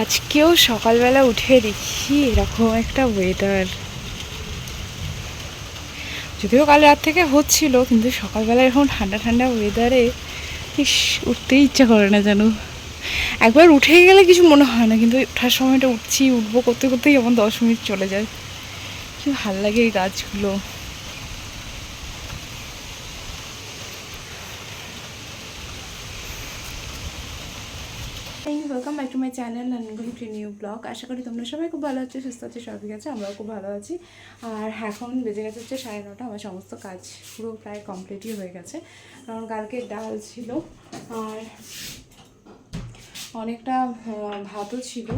আজকেও সকালবেলা উঠে দেখি এরকম একটা ওয়েদার। যদিও কাল রাত থেকে হচ্ছিল, কিন্তু সকালবেলা এরকম ঠান্ডা ঠান্ডা ওয়েদারে ইস উঠতেই ইচ্ছা করে না যেন। একবার উঠে গেলে কিছু মনে হয় না, কিন্তু ওঠার সময়টা উঠবো করতে করতেই যেমন 10 মিনিট চলে যায়। কি ভাল লাগে এই গাছগুলো। Welcome back to my channel and to new blog. আশা করি তোমরা সবাই খুব ভালো আছো, সুস্থ আছো, সবই আছে, আমরাও খুব ভালো আছি। আর এখন বেজে গেছে হচ্ছে 9:30। আমার সমস্ত কাজ পুরো প্রায় কমপ্লিটই হয়ে গেছে, কারণ কালকে ডাল ছিল আর অনেকটা ভাতও ছিল।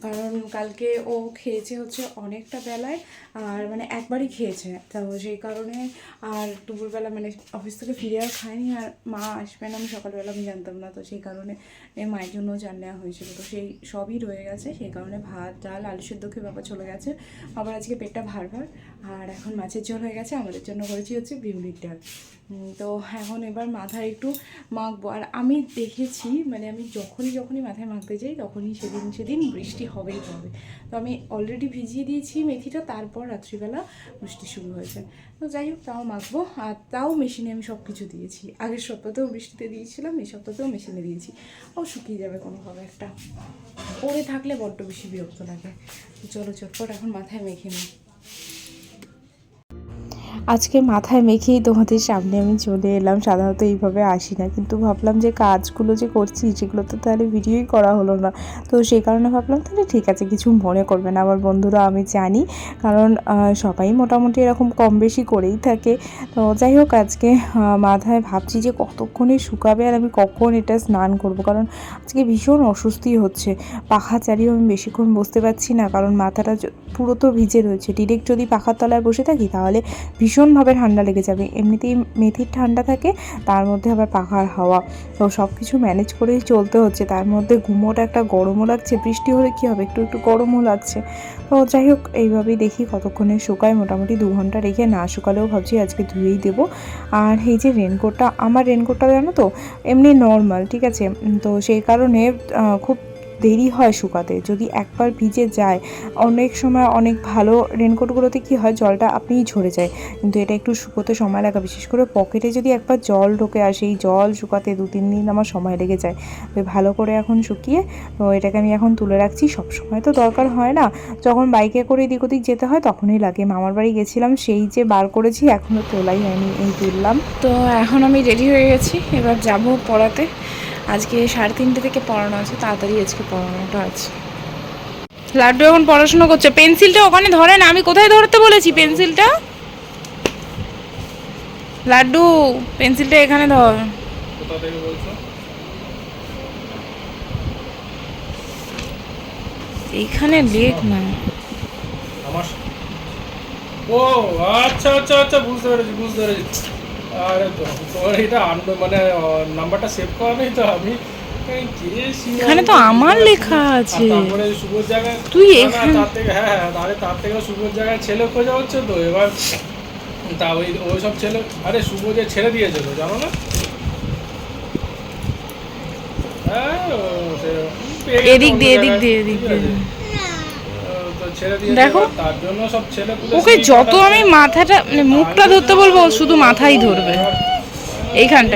কারণ কালকে ও খেয়েছে হচ্ছে অনেকটা বেলায়, আর মানে একবারই খেয়েছে, তো সেই কারণে আর দুপুরবেলা মানে অফিস থেকে ফিরে আর খায়নি। আর মা আসবে না আমি সকালবেলা আমি জানতাম না, তো সেই কারণে মায়ের জন্য চাল নেওয়া হয়েছিল, তো সেই সবই রয়ে গেছে। সেই কারণে ভাত ডাল আলু সেদ্ধ খেয়ে বাবা চলে গেছে। আবার আজকে পেটটা ভার আর এখন মাছের ঝোল হয়ে গেছে। আমাদের জন্য করেছি হচ্ছে বিউলির ডাল। তো এখন এবার মাথায় একটু মাখবো। আর আমি দেখেছি মানে আমি যখনই মাথায় মাখতে যাই তখনই সেদিন বৃষ্টি হবেই হবে। তো আমি অলরেডি ভিজিয়ে দিয়েছি মেথিটা, তারপর রাত্রিবেলা বৃষ্টি শুরু হয়েছে। তো যাই হোক, তাও মাখবো। আর তাও মেশিনে আমি সব কিছু দিয়েছি। আগের সপ্তাহতেও বৃষ্টিতে দিয়েছিলাম, এই সপ্তাহতেও মেশিনে দিয়েছি। ও শুকিয়ে যাবে কোনোভাবে। একটা পরে থাকলে বড্ড বেশি বিরক্ত লাগে। চলো চটপট এখন মাথায় মেখে নিই। আজকে মাথায় মেখেই তোমাদের সামনে আমি চলে এলাম। সাধারণত এইভাবে আসি না, কিন্তু ভাবলাম যে কাজগুলো যে করছি সেগুলো তো তাহলে ভিডিওই করা হলো না। তো সেই কারণে ভাবলাম তাহলে ঠিক আছে, কিছু মনে করবে না আমার বন্ধুরা, আমি জানি, কারণ সবাই মোটামুটি এরকম কম বেশি করেই থাকে। তো যাই হোক, আজকে মাথায় ভাবছি যে কতক্ষণে শুকাবে আর আমি কখন এটা স্নান করব, কারণ আজকে ভীষণ অস্বস্তি হচ্ছে। পাখা চালিয়েও আমি বেশিক্ষণ বসতে পারছি না, কারণ মাথাটা পুরো তো ভিজে রয়েছে। ডিরেক্ট যদি পাখার তলায় বসে থাকি তাহলে ভীষণভাবে ঠান্ডা লেগে যাবে। এমনিতেই মেথির ঠান্ডা থাকে, তার মধ্যে আবার পাখার হাওয়া, তো সব কিছু ম্যানেজ করেই চলতে হচ্ছে। তার মধ্যে গুমোট একটা গরমও লাগছে, বৃষ্টি হলে কী হবে, একটু একটু গরমও লাগছে। তো যাই হোক, এইভাবেই দেখি কতক্ষণে শুকায়। মোটামুটি 2 ঘন্টা রেখে, না শুকালেও ভাবছি আজকে ধুয়েই দেবো। আর এই যে রেনকোটটা, আমার রেনকোটটা জানো তো এমনি নর্মাল, ঠিক আছে, তো সেই কারণে খুব দেরি হয় শুকাতে। যদি একবার ভিজে যায়, অনেক সময় অনেক ভালো রেনকোটগুলোতে কি হয় জলটা আপনিই ঝরে যায়, কিন্তু এটা একটু শুকোতে সময় লাগে। বিশেষ করে পকেটে যদি একবার জল ঢোকে আর সেই জল শুকাতে 2-3 দিন আমার সময় লেগে যায়। তো ভালো করে এখন শুকিয়ে, তো এটাকে আমি এখন তুলে রাখছি। সব সময় তো দরকার হয় না, যখন বাইকে করে এদিক ওদিক যেতে হয় তখনই লাগে। মামার বাড়ি গেছিলাম, সেই যে বার করেছি, এখনও তোলাই হয়নি, এই তুললাম। তো এখন আমি রেডি হয়ে গেছি, এবার যাব পড়াতে। আজকে 3:30 থেকে পড়ানো আছে, তাড়াতাড়ি আজকে পড়ানোটা আছে। লাড্ডু এখন পড়াশোনা করছে। পেন্সিলটা ওখানে ধরে না, আমি কোথায় ধরতে বলেছি পেন্সিলটা? লাড্ডু পেন্সিলটা এখানে ধর। কোথা থেকে বলছো? এইখানে লেখ না আমার ও আচ্ছা আচ্ছা আচ্ছা, বুঝতে পেরেছি। আরে তোমার এটা মানে নাম্বারটা সেভ করা নেই তো। আমি এখানে তো আমার লেখা আছে। তারপরে শুভর জায়গায় তুই এখানে তার থেকে তার থেকে শুভর জায়গায় ছেলে খোঁজা হচ্ছে তো এবার। তা ওই সব ছেলে, আরে শুভ যে ছেড়ে দিয়েছে তো, জানো না? হ্যাঁ, এদিক দিয়ে দেখো, ওকে যত আমি মাথাটা মানে মুখটা ধরতে বলবো, শুধু মাথাই ধরবে। এইখানটা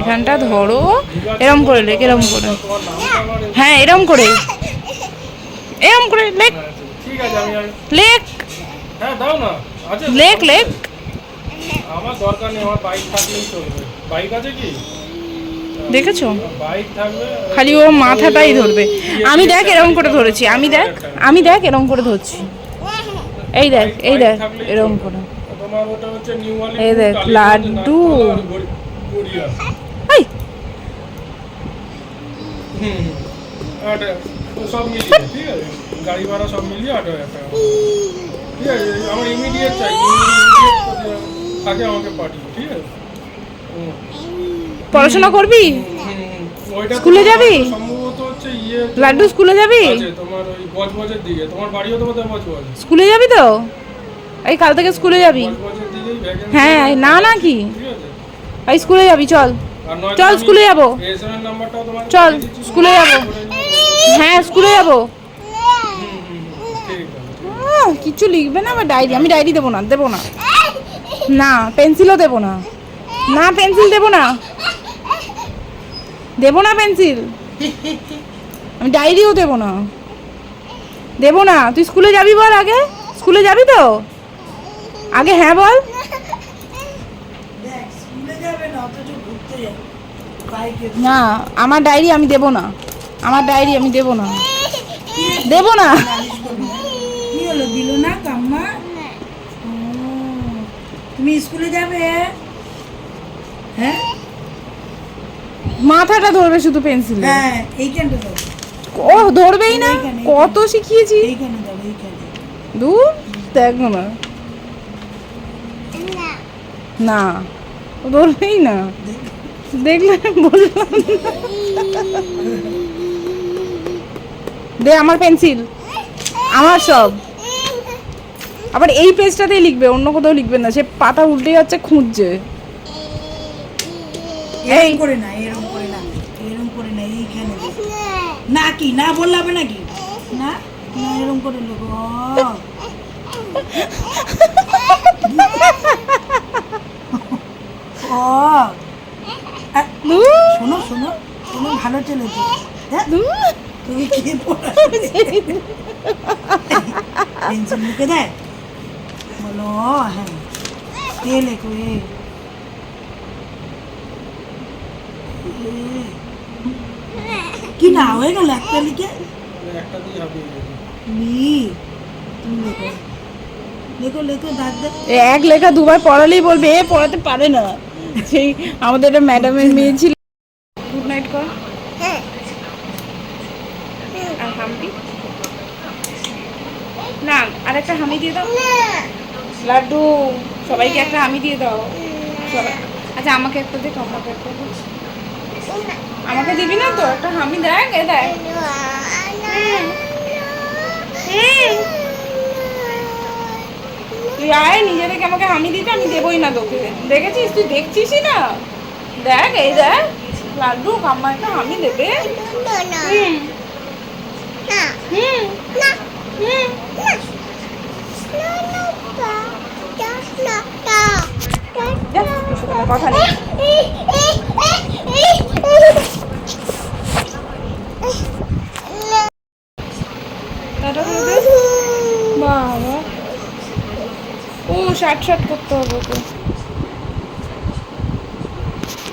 এখানটা ধরো, এরম করে লেখ, এরম করে, হ্যাঁ এরম করে লেখ, লেখ, হ্যাঁ দাও না, লেখ। আমার দরকার নেই, আমার বাইক থাকলেই চলবে। বাইক আছে কি? দেখেছো, বাইক থাকবে, খালি ও মাথাটাই ধরবে। আমি দেখ এরকম করে ধরেছি, আমি দেখ এরকম করে ধরছি, এই দেখ এরকম করে। তোমার ওটা হচ্ছে নিউ ওয়ালি, এই দেখ লাড্ডু, এই সব মিলিয়ে, ঠিক আছে, গাড়ি ভাড়া সব মিলিয়ে 8,000 টাকা, ঠিক আছে। আমার ইমিডিয়েট চাই, থাকে আমাকে পাঠিয়ে, ঠিক আছে। পড়াশোনা করবি, স্কুলে যাবি, সম্ভবত হচ্ছে লাড্ডু স্কুলে যাবি, তোমার ওই বজবজের দিকে। তোমার বাড়িও তো বোধহয় বজবজ। স্কুলে যাবি তো, এই কাল থেকে স্কুলে যাবি। বজবজের দিকেই ভ্যাকেন্সি। হ্যাঁ না কি, ঠিক আছে, এই স্কুলে যাবি, চল। আর নয়তো চল আমি স্কুলে যাবো, রেশনের নাম্বারটাও তোমাকে চল দিয়ে দিচ্ছি, স্কুলে যাবো। হ্যাঁ স্কুলে যাবো। ঠিক আছে। কিছু লিখবে না আমার ডায়েরি, আমি ডায়েরি দেবো না, দেবো না, না পেন্সিলও দেবো না, না পেন্সিল দেবো না, দেবো না পেন্সিল, আমি ডায়েরিও দেবো না, দেবো না। তুই স্কুলে যাবি বল আগে, স্কুলে যাবি তো আগে, হ্যাঁ বল। না আমার ডায়েরি আমি দেবো না, আমার ডায়েরি আমি দেবো না, দেবো না। কি হলো, দিল না কাম্মা? ও, তুমি স্কুলে যাবে? হ্যাঁ মাথাটা ধরবে শুধু পেন্সিল, হ্যাঁ, এইখানটা দাও, ও ধরবেই না, কত শিখিয়েছি। এইখানে দাও, এইখানে। দূর দেখো না, না ও ধরবেই না, দেখলে বললাম দে আমার পেন্সিল, আমার সব। আবার এই পেজটাতেই লিখবে, অন্য কোথাও লিখবে না, সে পাতা উল্টে যাচ্ছে খুঁজছে। এরকম করে না, এরকম করে না, এরকম করে না, এইখানে দাও। না কি না বললে হবে নাকি? না না, এরকম করে লেখো। ও শোনো শোনো শোনো, ভালো চলেছে। হ্যাঁ তুমি কি পড়া পেন্সিল লিখে দেয় বলো? হ্যাঁ এ লেখো, এ কি না হয়ে গেল একটা লিখে? একটা দিয়ে হবে। লি তুমি লেখো, লেখো লেখো, দাগ দাগ। এক লেখা দুবার পড়ালেই বলবে এ পড়াতে পারে না। সেই আমাদের একটা ম্যাডামের মেয়ে ছিল। গুড নাইট কর। আর হাম্পি না, আর একটা হামি দিয়ে দাও। লাড্ডু সবাইকে একটা হামি দিয়ে দাও সবাই। আচ্ছা আমাকে একটা দে, আমাকে একটা দে। আমাকে দিবি না তো? একটা হামি দেখ, এ দেখ। তুই আয় নিজে থেকে আমাকে হামি দিতে, আমি দেবই না তোকে। দেখেছিস, তুই দেখছিসই না, দেখ এই দেখ লাড্ডু কাম্মা একটা হামি দেবে। হুম হুম হুম যা, তোর সাথে আমার কথা নেই। টাটা করে দে। বাবা ও শার্ট শার্ট করতে হবে ওকে।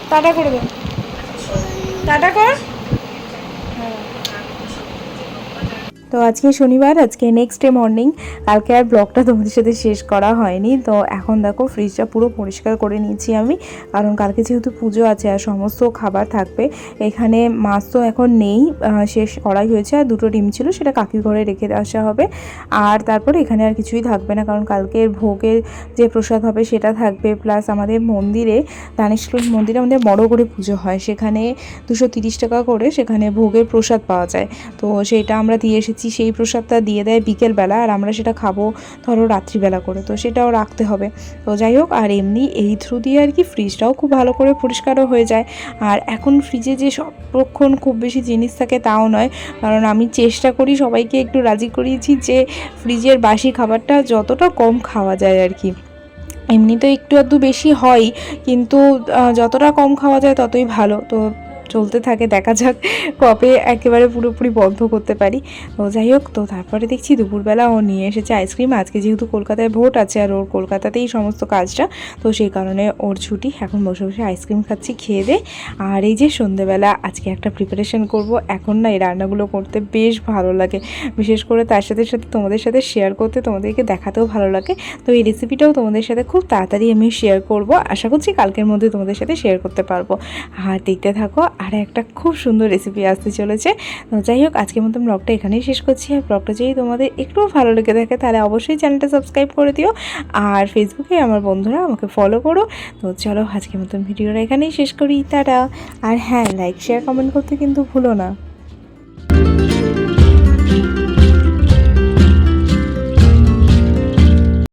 টাটা করে দে, টাটা কর। তো আজকে শনিবার, আজকে নেক্সট ডে মর্নিং। কালকে আর ব্লগটা তোমাদের সাথে শেষ করা হয়নি। তো এখন দেখো ফ্রিজটা পুরো পরিষ্কার করে নিয়েছি আমি, কারণ কালকে যেহেতু পুজো আছে আর সমস্ত খাবার থাকবে। এখানে মাছ তো এখন নেই, শেষ করাই হয়েছে, আর দুটো ডিম ছিল সেটা কাকির ঘরে রেখে আসা হবে। আর তারপরে এখানে আর কিছুই থাকবে না, কারণ কালকের ভোগের যে প্রসাদ হবে সেটা থাকবে। প্লাস আমাদের মন্দিরে, দানেশকুল মন্দিরে আমাদের বড় করে পুজো হয়, সেখানে 230 টাকা করে সেখানে ভোগের প্রসাদ পাওয়া যায়। তো সেইটা আমরা দিয়ে এসেছি, সেই প্রসাদটা দিয়ে দেয় বিকেলবেলা, আর আমরা সেটা খাবো ধরো রাত্রিবেলা করে, তো সেটাও রাখতে হবে। তো যাই হোক, আর এমনি এই থ্রু দিয়ে আর কি ফ্রিজটাও খুব ভালো করে পরিষ্কারও হয়ে যায়। আর এখন ফ্রিজে যে সবক্ষণ খুব বেশি জিনিস থাকে তাও নয়, কারণ আমি চেষ্টা করি সবাইকে একটু রাজি করিয়েছি যে ফ্রিজের বাসি খাবারটা যতটা কম খাওয়া যায় আর কি। এমনি তো একটু আধটু বেশি হয়, কিন্তু যতটা কম খাওয়া যায় ততই ভালো। তো চলতে থাকে, দেখা যাক কবে একেবারে পুরোপুরি বন্ধ করতে পারি। তো যাই হোক, তো তারপরে দেখছি দুপুরবেলা ও নিয়ে এসেছে আইসক্রিম। আজকে যেহেতু কলকাতায় ভোট আছে আর ওর কলকাতাতেই সমস্ত কাজটা, তো সেই কারণে ওর ছুটি। এখন বসে বসে আইসক্রিম খাচ্ছি খেয়ে দে। আর এই যে সন্ধ্যেবেলা আজকে একটা প্রিপারেশন করব। এখন না এই রান্নাগুলো করতে বেশ ভালো লাগে, বিশেষ করে তার সাথে সাথে তোমাদের সাথে শেয়ার করতে, তোমাদেরকে দেখাতেও ভালো লাগে। তো এই রেসিপিটাও তোমাদের সাথে খুব তাড়াতাড়ি আমি শেয়ার করব, আশা করছি কালকের মধ্যে তোমাদের সাথে শেয়ার করতে পারবো। আর দেখতে থাকো, আর একটা খুব সুন্দর রেসিপি আসতে চলেছে। তো যাই হোক, আজকের মতো ব্লগটা এখানেই শেষ করছি। আর ব্লগটা যদি তোমাদের একটু ভালো লেগে থাকে তাহলে অবশ্যই চ্যানেলটা সাবস্ক্রাইব করে দিও, আর ফেসবুকে আমার বন্ধুরা আমাকে ফলো করো। তো চলো আজকের মতন ভিডিওটা এখানেই শেষ করি, টাটা। আর হ্যাঁ, লাইক শেয়ার কমেন্ট করতে কিন্তু ভুলো না।